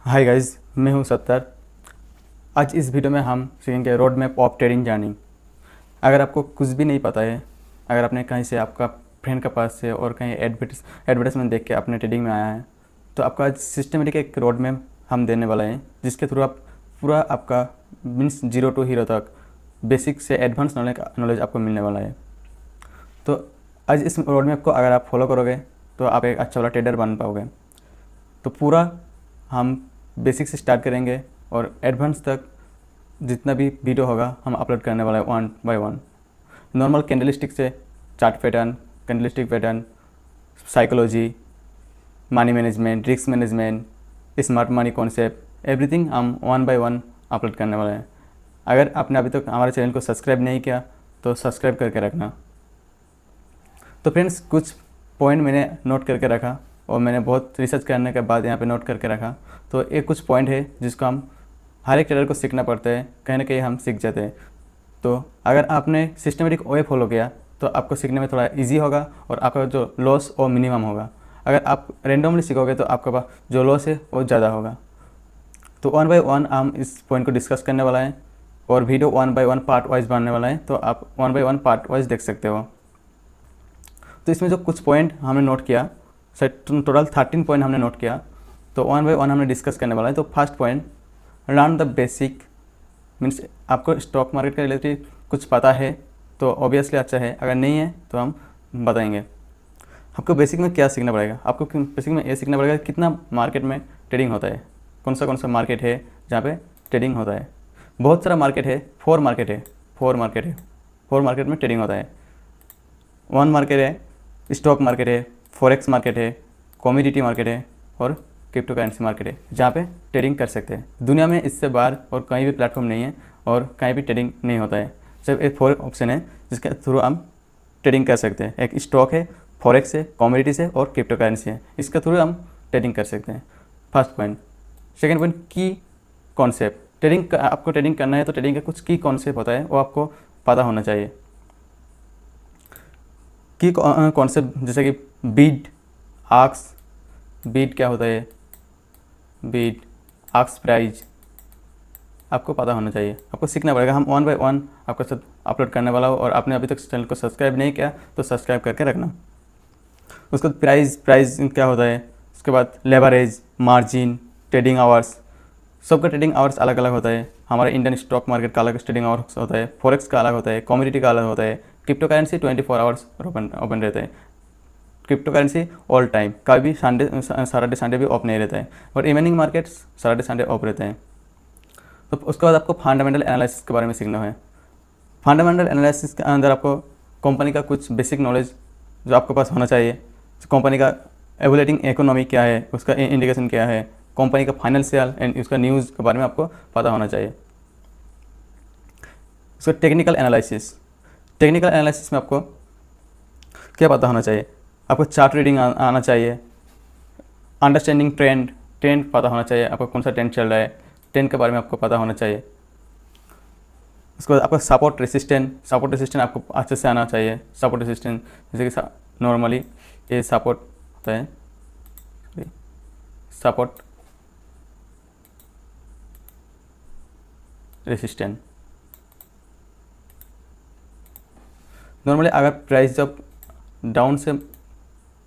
Hi guys, मैं हूं सत्तर। आज इस वीडियो में हम सीखेंगे road map of trading journey. अगर आपको कुछ भी नहीं पता है, अगर आपने कहीं से आपका फ्रेंड के पास से और कहीं एडवर्टाइजमेंट देख के अपने ट्रेडिंग में आया है, तो आपका सिस्टमेटिक एक रोड मैप हम देने वाला है, जिसके थ्रू आप पूरा आपका मीन्स जीरो टू हीरो तक बेसिक से एडवांस नॉलेज आपको मिलने वाला है। तो आज इस रोड मैप को अगर आप फॉलो करोगे तो आप एक अच्छा वाला ट्रेडर बन पाओगे। तो पूरा हम बेसिक से स्टार्ट करेंगे और एडवांस तक जितना भी वीडियो होगा हम अपलोड करने वाला है one by one. Normal candlestick से chart pattern, candlestick pattern, psychology, money management, risk management, smart money concept, everything हम वन बाय वन अपलोड करने वाले हैं। अगर आपने अभी तक हमारे चैनल को सब्सक्राइब नहीं किया तो सब्सक्राइब करके रखना। तो फ्रेंड्स, कुछ पॉइंट मैंने नोट करके रखा और मैंने बहुत रिसर्च करने के बाद यहाँ पे नोट करके रखा। तो एक कुछ पॉइंट है जिसको हम हर एक ट्रेडर को सीखना पड़ता है, कहीं ना कहीं हम सीख जाते हैं। तो अगर आपने सिस्टमेटिक वे फॉलो किया तो आपको सीखने में थोड़ा इजी होगा और आपका जो लॉस वो मिनिमम होगा। अगर आप रेंडमली सीखोगे तो आपके पास जो लॉस है वो ज़्यादा होगा। तो वन बाय वन हम इस पॉइंट को डिस्कस करने वाला है और video one by one part wise बनने वाला है, तो आप one by one part wise देख सकते हो। तो इसमें जो कुछ पॉइंट हमने नोट किया, टोटल 13 पॉइंट हमने नोट किया, तो वन बाय वन हमने डिस्कस करने वाला है। तो first point, learn the basic. Means आपको स्टॉक मार्केट के रिलेटेड कुछ पता है तो ऑब्वियसली अच्छा है, अगर नहीं है तो हम बताएंगे। आपको बेसिक में क्या सीखना पड़ेगा, आपको बेसिक में ये सीखना पड़ेगा कितना मार्केट में ट्रेडिंग होता है, कौन सा मार्केट है जहाँ पे ट्रेडिंग होता है। बहुत सारा मार्केट है, फोर मार्केट में ट्रेडिंग होता है। वन मार्केट है, स्टॉक मार्केट है, फॉरेक्स मार्केट है, कमोडिटी मार्केट है और क्रिप्टो करेंसी मार्केट है, जहाँ पे ट्रेडिंग कर सकते हैं। दुनिया में इससे बाहर और कहीं भी प्लेटफॉर्म नहीं है और कहीं भी ट्रेडिंग नहीं होता है। सिर्फ एक फोर ऑप्शन है जिसके थ्रू हम ट्रेडिंग कर सकते हैं। एक स्टॉक है, फॉरेक्स है, कमोडिटीज है और क्रिप्टो करेंसी है। इसके थ्रू हम ट्रेडिंग कर सकते हैं। First point. सेकेंड पॉइंट, की कॉन्सेप्ट। ट्रेडिंग आपको ट्रेडिंग करना है तो ट्रेडिंग का कुछ की कॉन्सेप्ट होता है वो आपको पता होना चाहिए। की कॉन्सेप्ट जैसे कि बीट, आक्स। बीट क्या होता है, बीट, आक्स प्राइज आपको पता होना चाहिए, आपको सीखना पड़ेगा। हम वन बाय वन आपके साथ अपलोड करने वाला हो और आपने अभी तक चैनल को सब्सक्राइब नहीं किया तो सब्सक्राइब करके रखना। उसके बाद प्राइस क्या होता है, उसके बाद लेवरेज, मार्जिन, ट्रेडिंग आवर्स। सबका ट्रेडिंग आवर्स अलग अलग होता है। हमारा इंडियन स्टॉक मार्केट का अलग ट्रेडिंग आवर्स होता है, फॉरेक्स का अलग होता है, कमोडिटी का अलग होता है, क्रिप्टो करेंसी 24 आवर्स ओपन रहते हैं। क्रिप्टो करेंसी ऑल टाइम, कभी सैटरडे संडे भी ऑफ नहीं रहता है, और remaining markets Saturday Sunday off रहते हैं। तो उसके बाद आपको फंडामेंटल एनालिसिस के बारे में सीखना है। फंडामेंटल एनालिसिस के अंदर आपको कंपनी का कुछ बेसिक नॉलेज जो आपके पास होना चाहिए। कंपनी का एवोलेटिंग इकोनॉमी क्या है, उसका इंडिकेशन क्या है, कंपनी का फाइनेंशियल एंड उसका न्यूज़ के बारे में आपको पता होना चाहिए। उसका टेक्निकल एनालिसिस में आपको क्या पता होना चाहिए, आपको चार्ट रीडिंग आना चाहिए, अंडरस्टैंडिंग ट्रेंड पता होना चाहिए, आपको कौन सा ट्रेंड चल रहा है, ट्रेंड के बारे में आपको पता होना चाहिए। उसके बाद आपका सपोर्ट रेसिस्टेंट आपको अच्छे से आना चाहिए। सपोर्ट रेसिस्टेंट जैसे कि नॉर्मली ये सपोर्ट होता है, सपोर्ट रेसिस्टेंट। नॉर्मली अगर प्राइस जब डाउन से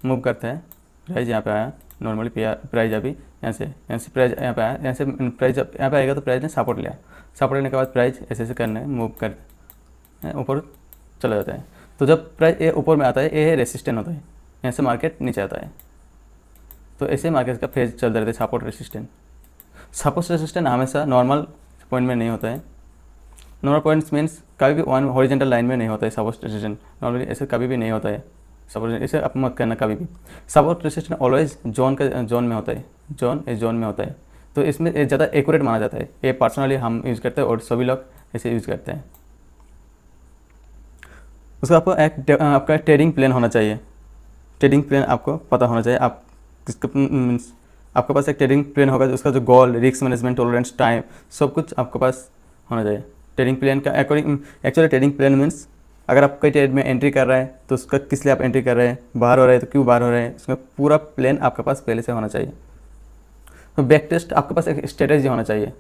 मूव करते हैं, प्राइस यहाँ पे आया, नॉर्मली प्राइस अभी यहाँ से प्राइस यहाँ पे आया, यहाँ से प्राइस जब यहाँ पे आएगा तो प्राइस ने सपोर्ट लिया। सपोर्ट लेने के बाद प्राइस ऐसे करने मूव कर ऊपर चला जाता है। तो जब प्राइस ये ऊपर में आता है, ये रेसिस्टेंट होता है, यहाँ से मार्केट नीचे आता है। तो ऐसे मार्केट का फेज चलते रहते हैं, सपोर्ट रेसिस्टेंट हमेशा नॉर्मल पॉइंट में नहीं होता है। नॉर्मल पॉइंट्स मीन्स कभी भी वन हॉरिजॉन्टल लाइन में नहीं होता है सपोर्ट रेसिस्टेंट। नॉर्मली ऐसे कभी भी नहीं होता है सपोर्ट, इसे आप मत करना कभी भी। सपोर्ट रेसिस्टेंट ऑलवेज जोन में होता है, जोन में होता है। तो इसमें ज़्यादा एक्यूरेट माना जाता है। ये पर्सनली हम यूज़ करते हैं और सभी लोग ऐसे यूज़ करते हैं। उसका आपको आपका ट्रेडिंग प्लान होना चाहिए। ट्रेडिंग प्लान आपको पता होना चाहिए। आप आपके पास एक ट्रेडिंग प्लान होगा, उसका जो गोल, रिस्क मैनेजमेंट, टॉलरेंस, टाइम, सब कुछ आपके पास होना चाहिए। ट्रेडिंग प्लान का according, actually trading plan means अगर आप कोई ट्रेड में एंट्री कर रहे हैं तो उसका किस लिए आप एंट्री कर रहे हैं, बाहर हो रहे हैं तो क्यों बाहर हो रहे हैं, उसका पूरा प्लान आपके पास पहले से होना चाहिए। तो बैक टेस्ट आपके पास एक स्ट्रेटेजी होना चाहिए।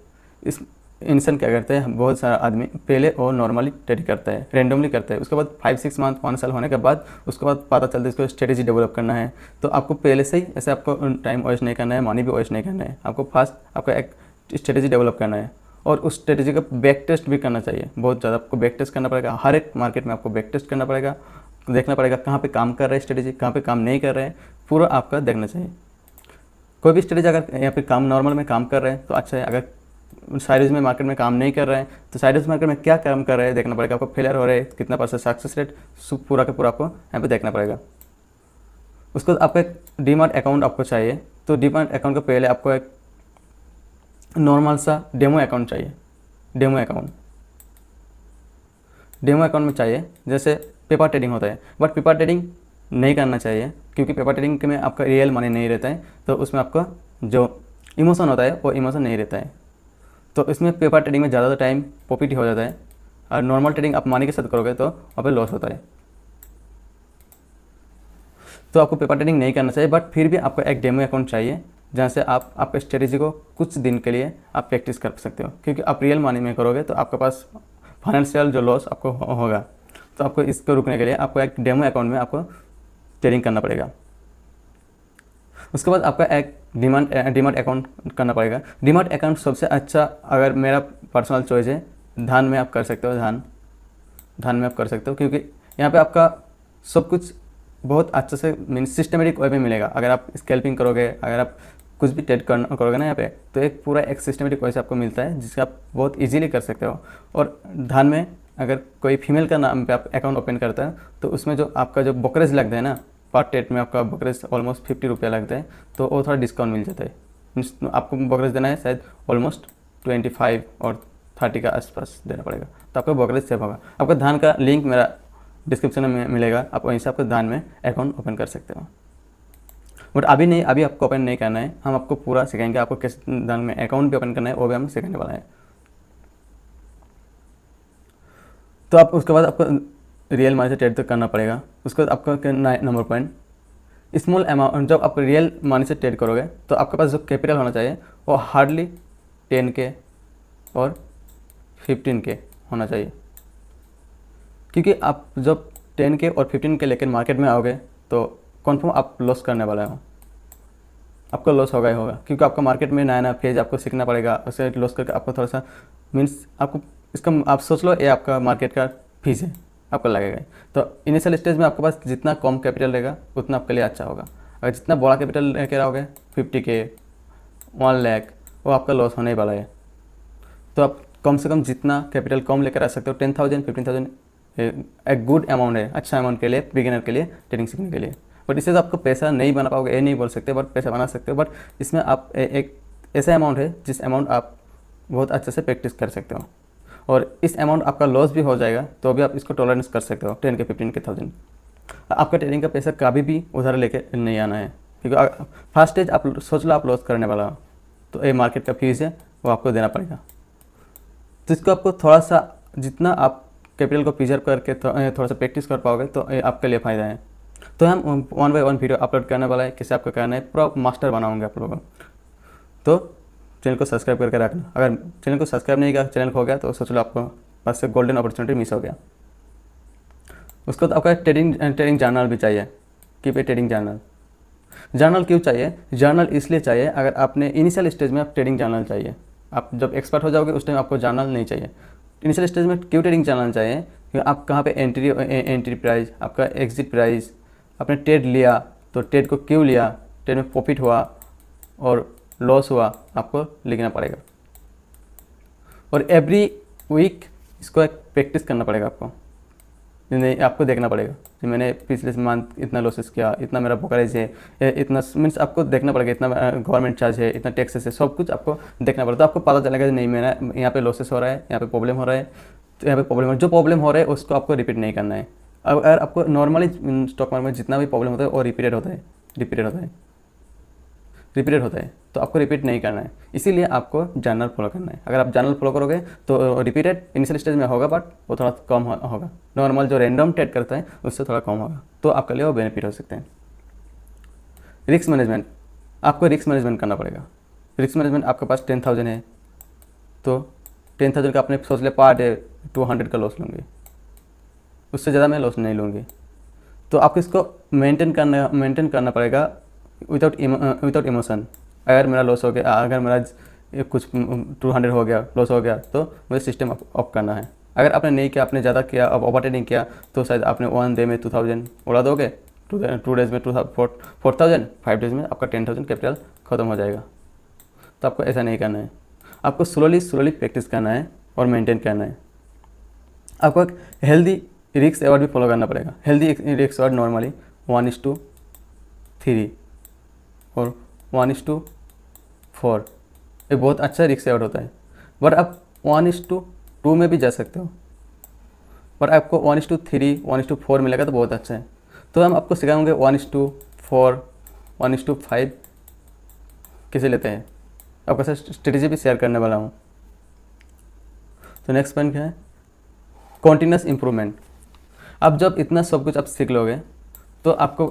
इस इंसान क्या करते हैं, बहुत सारा आदमी पहले और नॉर्मली ट्रेड करता है, रेंडमली करता है, उसके बाद 5-6 मंथ 1 साल होने के बाद उसके बाद पता चलता है इसको स्ट्रेटेजी डेवलप करना है। तो आपको पहले से ही ऐसे आपको टाइम वेस्ट नहीं करना है, मनी भी वेस्ट नहीं करना है, आपको फास्ट आपका एक स्ट्रेटेजी डेवलप करना है और उस स्ट्रेटेजी का बैक टेस्ट भी करना चाहिए। बहुत ज़्यादा आपको बैक टेस्ट करना पड़ेगा, हर एक मार्केट में आपको बैक टेस्ट करना पड़ेगा, देखना पड़ेगा कहाँ पे काम कर रहा है स्ट्रेटेजी, कहाँ पे काम नहीं कर रहे हैं, पूरा आपका देखना चाहिए। कोई भी स्ट्रेटेजी अगर यहाँ पे काम नॉर्मल में काम कर रहे हैं तो अच्छा है, अगर साइड में मार्केट में काम नहीं कर रहे हैं तो साइड मार्केट में क्या काम कर रहे हैं देखना पड़ेगा, आपको फेलियर हो रहे हैं कितना % सक्सेस रेट, पूरा का पूरा आपको यहाँ पे देखना पड़ेगा। उसके बाद आपका एक डीमैट अकाउंट आपको चाहिए। तो डीमैट अकाउंट के पहले आपको एक नॉर्मल सा डेमो अकाउंट चाहिए। डेमो अकाउंट में चाहिए, जैसे पेपर ट्रेडिंग होता है, बट पेपर ट्रेडिंग नहीं करना चाहिए क्योंकि पेपर ट्रेडिंग में आपका रियल मनी नहीं रहता है, तो उसमें आपका जो इमोशन होता है वो इमोशन नहीं रहता है। तो इसमें पेपर ट्रेडिंग में ज़्यादा टाइम प्रॉफिट हो जाता है और नॉर्मल ट्रेडिंग आप मनी के साथ करोगे तो वहाँ पे लॉस होता है। तो आपको पेपर ट्रेडिंग नहीं करना चाहिए, बट फिर भी आपको एक डेमो अकाउंट चाहिए जहाँ से आप आपके स्ट्रेटेजी को कुछ दिन के लिए आप प्रैक्टिस कर सकते हो, क्योंकि आप रियल मनी में करोगे तो आपके पास फाइनेंशियल जो लॉस आपको होगा। तो आपको इसको रुकने के लिए आपको एक डेमो अकाउंट में आपको ट्रेडिंग करना पड़ेगा। उसके बाद आपका एक डीमैट अकाउंट करना पड़ेगा। डीमैट अकाउंट सबसे अच्छा, अगर मेरा पर्सनल चॉइस है, धान में आप कर सकते हो, धान में आप कर सकते हो, क्योंकि यहाँ पे आपका सब कुछ बहुत अच्छे से मीन्स सिस्टमेटिक वे में मिलेगा। अगर आप स्कैल्पिंग करोगे, अगर आप कुछ भी ट्रेड करोगे ना यहाँ पे, तो एक पूरा एक सिस्टमेटिक वे से आपको मिलता है जिससे आप बहुत इजीली कर सकते हो। और धान में अगर कोई फीमेल का नाम पे आप अकाउंट ओपन करता है तो उसमें जो आपका जो ब्रोकरेज लगता है ना, पर ट्रेड में आपका ब्रोकरेज ऑलमोस्ट 50 रुपया लगता है, तो वो थोड़ा डिस्काउंट मिल जाता है। मीन्स आपको ब्रोकरेज देना है शायद ऑलमोस्ट 25 और 30 का आसपास देना पड़ेगा, तो आपका ब्रोकरेज सेव होगा। आपका धान का लिंक मेरा डिस्क्रिप्शन में मिलेगा, आप वहीं से आपको धान में अकाउंट ओपन कर सकते हो। बट अभी नहीं, अभी आपको ओपन नहीं करना है, हम आपको पूरा सिखाएंगे आपको कैसे धान में अकाउंट भी ओपन करना है, वो भी हम सिखाने वाला है। तो आप उसके बाद आपको रियल मनी से ट्रेड तो करना पड़ेगा। उसके बाद आपका नंबर पॉइंट, स्मॉल अमाउंट, जब आप रियल मनी से ट्रेड करोगे तो आपके पास जो कैपिटल होना चाहिए वो हार्डली 10K और 15K होना चाहिए, क्योंकि आप जब 10K और 15K लेकर मार्केट में आओगे तो कन्फर्म आप लॉस करने वाले हो, आपका लॉस होगा ही होगा, क्योंकि आपका मार्केट में नया नया फेज आपको सीखना पड़ेगा। उसे लॉस करके आपको थोड़ा सा मीन्स आपको इसका आप सोच लो ये आपका मार्केट का फीस है, आपको लगेगा। तो इनिशियल स्टेज में आपके पास जितना कम कैपिटल रहेगा उतना आपके लिए अच्छा होगा। अगर जितना बड़ा कैपिटल लेकर आओगे 50K 1 लाख, वो आपका लॉस होने वाला है। तो आप कम से कम जितना कैपिटल कम लेकर आ सकते हो, 10,000 15,000 एक गुड अमाउंट है, अच्छा अमाउंट के लिए, बिगिनर के लिए, ट्रेडिंग सीखने के लिए। बट इससे तो आपको पैसा नहीं बना पाओगे, ये नहीं बोल सकते, बट पैसा बना सकते हो। बट इसमें आप एक ऐसा अमाउंट है जिस अमाउंट आप बहुत अच्छे से प्रैक्टिस कर सकते हो, और इस अमाउंट आपका लॉस भी हो जाएगा तो भी आप इसको टॉलरेंस कर सकते हो। 10K 15K 1000 आपका ट्रेडिंग का पैसा कभी भी उधार लेके नहीं आना है, क्योंकि फर्स्ट स्टेज आप सोच लो आप लॉस करने वाला हो तो ये मार्केट का फीस है वो आपको देना पड़ेगा। तो इसको आपको थोड़ा सा जितना आप कैपिटल को प्रिजर्व करके थोड़ा सा प्रैक्टिस कर पाओगे तो ये आपके लिए फ़ायदा है। तो हम 1 बाय 1 वीडियो अपलोड करने वाला है, कैसे आपको करना है, पूरा मास्टर बनाऊँगा आप लोगों को। तो चैनल को सब्सक्राइब करके रखना। अगर चैनल को सब्सक्राइब नहीं किया, चैनल खो गया तो सोच लो आपको पास से गोल्डन अपॉर्चुनिटी मिस हो गया। उसको तो आपका ट्रेडिंग जर्नल भी चाहिए। कीप ए ट्रेडिंग जर्नल क्यों चाहिए? जर्नल इसलिए चाहिए, अगर आपने इनिशियल स्टेज में आप ट्रेडिंग जर्नल चाहिए, आप जब एक्सपर्ट हो जाओगे उस टाइम आपको जर्नल नहीं चाहिए। इनिशियल स्टेज में क्यों ट्रेडिंग जर्नल चाहिए? क्योंकि आप कहाँ पे एंट्री प्राइस, आपका एग्जिट प्राइस, आपने ट्रेड लिया तो ट्रेड को क्यों लिया, ट्रेड में प्रॉफिट हुआ और लॉस हुआ, आपको लिखना पड़ेगा। और एवरी वीक इसको एक प्रैक्टिस करना पड़ेगा आपको, नहीं आपको देखना पड़ेगा कि मैंने पिछले मंथ इतना लॉसेस किया, इतना मेरा ब्रोकरेज है, इतना मीन्स आपको देखना पड़ेगा, इतना गवर्नमेंट चार्ज है, इतना टैक्सेस है, सब कुछ आपको देखना पड़ता है। तो आपको पता चलेगा कि नहीं मेरा यहाँ पे लॉसेस हो रहा है, यहाँ पे प्रॉब्लम हो रहा है, तो यहाँ पे प्रॉब्लम हो, जो प्रॉब्लम हो रहा है उसको आपको रिपीट नहीं करना है। अगर आपको नॉर्मली स्टॉक मार्केट में जितना भी प्रॉब्लम होता है वो रिपीटेड होता है, तो आपको रिपीट नहीं करना है। इसीलिए आपको जर्नल फॉलो करना है। अगर आप जर्नल फॉलो करोगे तो रिपीटेड इनिशियल स्टेज में होगा, बट वो थोड़ा कम होगा। नॉर्मल जो रैंडम ट्रेड करता है उससे थोड़ा कम होगा, तो आपके लिए वो बेनिफिट हो सकते हैं। रिस्क मैनेजमेंट, आपको रिस्क मैनेजमेंट करना पड़ेगा। रिस्क मैनेजमेंट आपके पास 10,000 है तो 10,000 का आपने सोच लिया पर डे 200 का लॉस लूँगी, उससे ज़्यादा मैं लॉस नहीं लूँगी। तो आपको इसको मेंटेन करना पड़ेगा विदाउट इमोशन। अगर मेरा लॉस हो गया, अगर मेरा कुछ 200 हो गया, लॉस हो गया, तो मुझे सिस्टम ऑफ करना है। अगर आपने नहीं किया, आपने ज़्यादा किया, अब ओवर ट्रेडिंग किया, तो शायद आपने 1 डे में 2,000 उड़ा दोगे, 2 डेज़ में 4,000, 5 डेज़ में आपका 10,000 कैपिटल ख़त्म हो जाएगा। तो आपको ऐसा नहीं करना है, आपको स्लोली प्रैक्टिस करना है और मेंटेन करना है। आपको एक हेल्दी रिस्क अवॉर्ड भी फॉलो करना पड़ेगा। हेल्दी रिस्क अवॉर्ड नॉर्मली 1:3 और 1:4 ये बहुत अच्छा रिस्क अवॉर्ड होता है। बट आप 1:2 में भी जा सकते हो, पर आपको 1:3 1:4 मिलेगा तो बहुत अच्छा है। तो हम आपको सिखाएंगे 1:4 1:5 कैसे लेते हैं, आपके साथ स्ट्रेटेजी भी शेयर करने वाला हूँ। तो नेक्स्ट पॉइंट क्या है, कॉन्टीन्यूस इम्प्रूवमेंट। अब जब इतना सब कुछ आप सीख लोगे तो आपको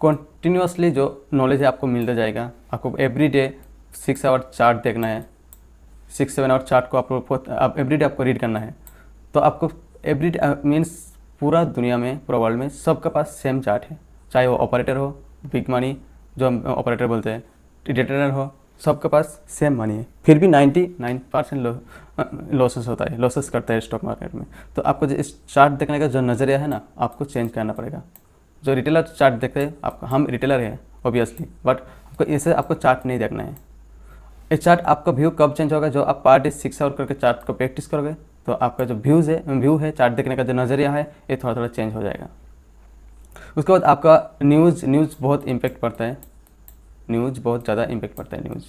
कॉन्टीन्यूसली जो नॉलेज है आपको मिलता जाएगा। आपको एवरी डे 6 आवर चार्ट देखना है, 6-7 आवर चार्ट को आप एवरी डे आपको रीड करना है। तो आपको एवरी डे मीन्स पूरा दुनिया में, पूरा वर्ल्ड में सबके पास सेम चार्ट है, चाहे वो ऑपरेटर हो, बिग मनी जो हम ऑपरेटर बोलते हैं, रिटेलर हो, सबके पास सेम मनी है। फिर भी 99% लॉसेस होता है, लॉसेस करता है स्टॉक मार्केट में। तो आपको जो इस चार्ट देखने का जो नज़रिया है ना, आपको चेंज करना पड़ेगा। जो रिटेलर चार्ट देखते हैं, आपको, हम रिटेलर हैं ऑब्वियसली, बट आपको इसे आपको चार्ट नहीं देखना है। ये चार्ट आपका व्यू कब चेंज होगा, जो आप पर डे 6 आवर करके चार्ट को प्रैक्टिस करोगे तो आपका जो व्यू है चार्ट देखने का जो नज़रिया है, ये थोड़ा चेंज हो जाएगा। उसके बाद आपका न्यूज़ बहुत इम्पेक्ट पड़ता है, न्यूज़ बहुत ज़्यादा इम्पेक्ट पड़ता है न्यूज़।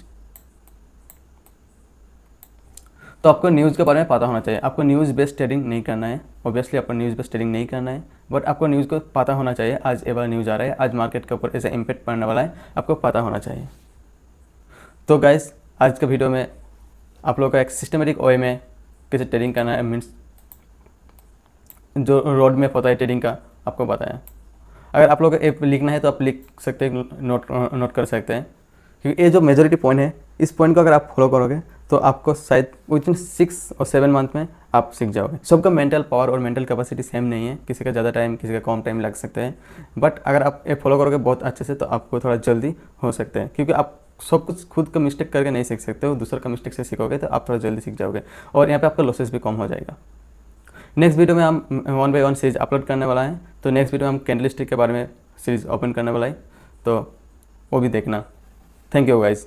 तो आपको न्यूज़ के बारे में पता होना चाहिए। आपको न्यूज़ बेस्ड ट्रेडिंग नहीं करना है, ऑब्वियसली आपको न्यूज़ बेस्ड ट्रेडिंग नहीं करना है, बट आपको न्यूज़ को पता होना चाहिए। आज ये वाला न्यूज़ आ रहा है, आज मार्केट के ऊपर ऐसा इम्पेक्ट पड़ने वाला है, आपको पता होना चाहिए। तो गाइस, आज के वीडियो में आप लोगों का एक सिस्टमेटिक वे में कैसे ट्रेडिंग करना है, मीन्स जो रोड मैप होता है ट्रेडिंग का, आपको बताया। अगर आप लोगों को ऐप लिखना है तो आप लिख सकते हैं, नोट कर सकते हैं, क्योंकि ये जो मेजॉरिटी पॉइंट है, इस पॉइंट को अगर आप फॉलो करोगे तो आपको शायद विदिन 6 और 7 मंथ में आप सीख जाओगे। सबका मेंटल पावर और मेंटल कैपेसिटी सेम नहीं है, किसी का ज़्यादा टाइम, किसी का कम टाइम लग सकते हैं, बट अगर आप ये फॉलो करोगे बहुत अच्छे से तो आपको थोड़ा जल्दी हो सकते हैं। क्योंकि आप सब कुछ खुद का मिस्टेक करके नहीं सीख सकते हो, दूसरा का मिस्टेक से सीखोगे तो आप थोड़ा जल्दी सीख जाओगे और यहाँ पे आपका लॉसेस भी कम हो जाएगा। नेक्स्ट वीडियो में हम 1 by 1 सीरीज अपलोड करने वाला है। तो नेक्स्ट वीडियो में हम कैंडलस्टिक के बारे में सीरीज ओपन करने वाला है, तो वो भी देखना। Thank you guys.